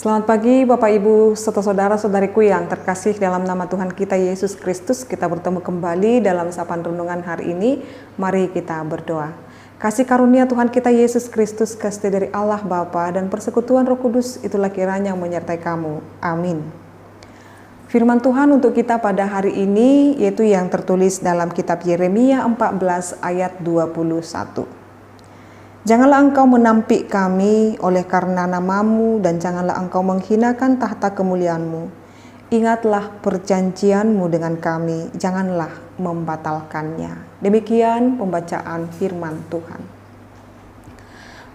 Selamat pagi Bapak Ibu serta saudara-saudariku yang terkasih dalam nama Tuhan kita Yesus Kristus. Kita bertemu kembali dalam sapaan renungan hari ini. Mari kita berdoa. Kasih karunia Tuhan kita Yesus Kristus, kasih dari Allah Bapa dan persekutuan Roh Kudus itulah kiranya menyertai kamu. Amin. Firman Tuhan untuk kita pada hari ini yaitu yang tertulis dalam kitab Yeremia 14 ayat 21. Janganlah engkau menampik kami oleh karena namamu, dan janganlah engkau menghinakan tahta kemuliaanmu. Ingatlah perjanjianmu dengan kami, janganlah membatalkannya. Demikian pembacaan firman Tuhan.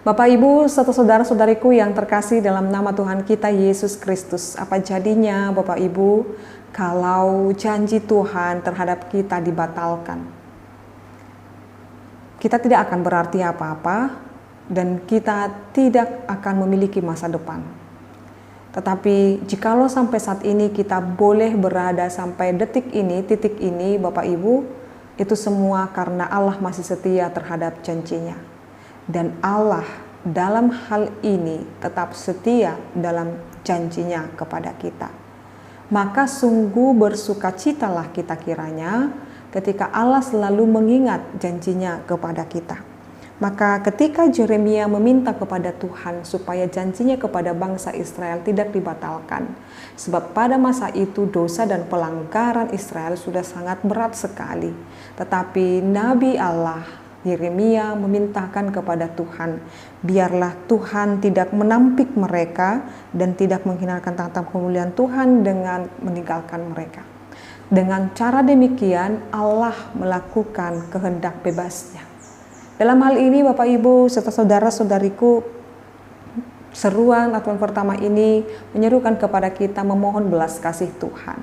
Bapak Ibu serta saudara-saudariku yang terkasih dalam nama Tuhan kita Yesus Kristus, apa jadinya Bapak Ibu kalau janji Tuhan terhadap kita dibatalkan? Kita tidak akan berarti apa-apa dan kita tidak akan memiliki masa depan. Tetapi jikalau sampai saat ini kita boleh berada sampai detik ini, titik ini Bapak Ibu, itu semua karena Allah masih setia terhadap janjinya. Dan Allah dalam hal ini tetap setia dalam janjinya kepada kita. Maka sungguh bersukacitalah kita kiranya ketika Allah selalu mengingat janjinya kepada kita. Maka ketika Yeremia meminta kepada Tuhan supaya janjinya kepada bangsa Israel tidak dibatalkan, sebab pada masa itu dosa dan pelanggaran Israel sudah sangat berat sekali. Tetapi Nabi Allah Yeremia memintakan kepada Tuhan, biarlah Tuhan tidak menampik mereka dan tidak menghinakan tahta kemuliaan Tuhan dengan meninggalkan mereka. Dengan cara demikian Allah melakukan kehendak bebasnya. Dalam hal ini Bapak Ibu serta saudara-saudariku, seruan Advent pertama ini menyerukan kepada kita memohon belas kasih Tuhan.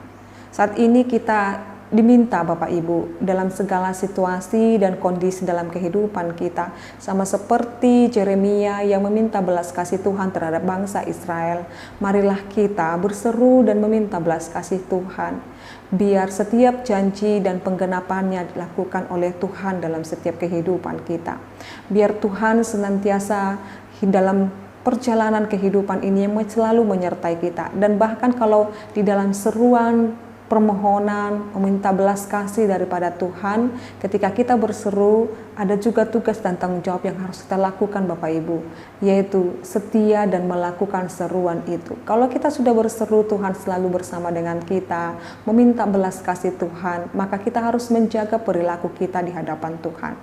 Saat ini kita diminta Bapak Ibu dalam segala situasi dan kondisi dalam kehidupan kita, sama seperti Yeremia yang meminta belas kasih Tuhan terhadap bangsa Israel, marilah kita berseru dan meminta belas kasih Tuhan. Biar setiap janji dan penggenapannya dilakukan oleh Tuhan dalam setiap kehidupan kita. Biar Tuhan senantiasa dalam perjalanan kehidupan ini yang selalu menyertai kita. Dan bahkan kalau di dalam seruan permohonan, meminta belas kasih daripada Tuhan, ketika kita berseru, ada juga tugas dan tanggung jawab yang harus kita lakukan Bapak Ibu, yaitu setia dan melakukan seruan itu. Kalau kita sudah berseru, Tuhan selalu bersama dengan kita, meminta belas kasih Tuhan, maka kita harus menjaga perilaku kita di hadapan Tuhan.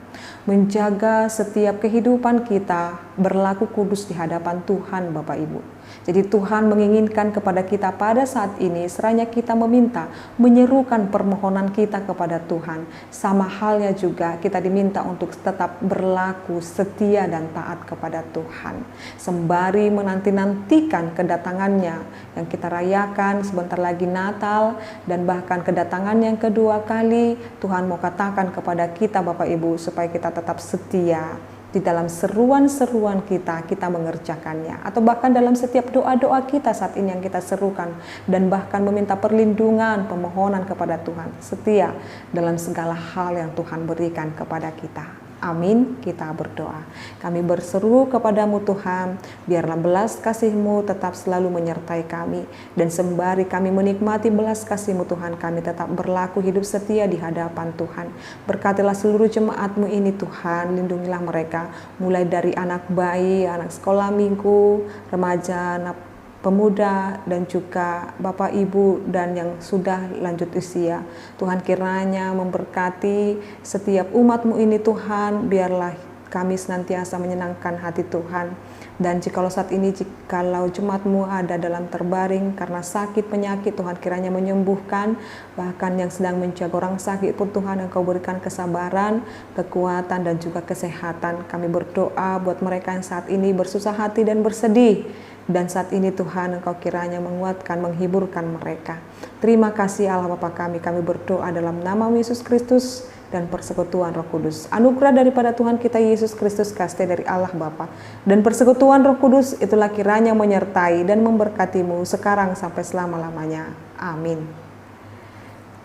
Menjaga setiap kehidupan kita berlaku kudus di hadapan Tuhan Bapak Ibu. Jadi Tuhan menginginkan kepada kita pada saat ini, seranya kita meminta, menyerukan permohonan kita kepada Tuhan. Sama halnya juga kita diminta untuk tetap berlaku setia dan taat kepada Tuhan. Sembari menanti-nantikan kedatangannya yang kita rayakan sebentar lagi Natal, dan bahkan kedatangan yang kedua kali, Tuhan mau katakan kepada kita Bapak Ibu supaya kita tetap setia. Di dalam seruan-seruan kita mengerjakannya. Atau bahkan dalam setiap doa-doa kita saat ini yang kita serukan. Dan bahkan meminta perlindungan, pemohonan kepada Tuhan. Setia dalam segala hal yang Tuhan berikan kepada kita. Amin, kita berdoa. Kami berseru kepadamu Tuhan, biarlah belas kasih-Mu tetap selalu menyertai kami. Dan sembari kami menikmati belas kasih-Mu Tuhan, kami tetap berlaku hidup setia di hadapan Tuhan. Berkatilah seluruh jemaat-Mu ini Tuhan, lindungilah mereka. Mulai dari anak bayi, anak sekolah minggu, remaja, anak pemuda, dan juga Bapak Ibu dan yang sudah lanjut usia. Tuhan kiranya memberkati setiap umat-Mu ini Tuhan, biarlah kami senantiasa menyenangkan hati Tuhan. Dan jikalau saat ini, jikalau jemaat-Mu ada dalam terbaring karena sakit penyakit, Tuhan kiranya menyembuhkan. Bahkan yang sedang menjaga orang sakit pun Tuhan, Engkau berikan kesabaran, kekuatan, dan juga kesehatan. Kami berdoa buat mereka yang saat ini bersusah hati dan bersedih. Dan saat ini Tuhan, Engkau kiranya menguatkan, menghiburkan mereka. Terima kasih Allah Bapa kami berdoa dalam nama Yesus Kristus dan persekutuan Roh Kudus. Anugerah daripada Tuhan kita Yesus Kristus, kasih dari Allah Bapa, dan persekutuan Roh Kudus itulah kiranya menyertai dan memberkatimu sekarang sampai selama-lamanya. Amin.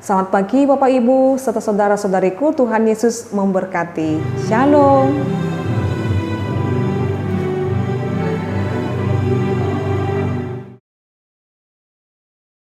Selamat pagi Bapak Ibu serta saudara-saudariku, Tuhan Yesus memberkati. Shalom.